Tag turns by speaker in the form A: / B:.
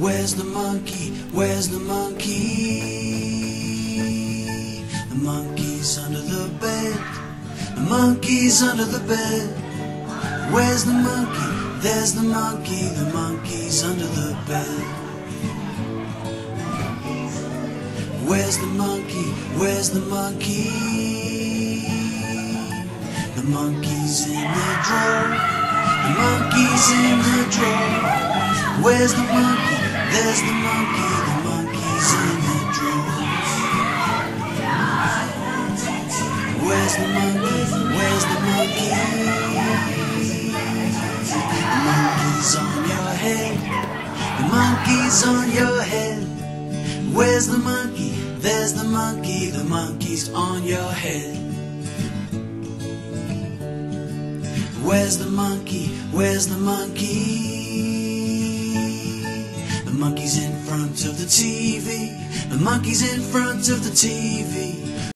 A: Where's the monkey? Where's the monkey? The monkey's under the bed. The monkey's under the bed. Where's the monkey? There's the monkey. The monkey's under the bed. Where's the monkey? Where's the monkey? The monkey's in the drawer. The monkey's in the drawer. Where's the monkey? There's the monkey. The monkey's in the drawer. Where's the monkey? Where's the monkey? The monkey's on your head. The monkey's on your head. Where's the monkey? There's the monkey. The monkey's on your head. Where's the monkey? Where's the monkey? The monkey's in front of the TV. The monkey's in front of the TV.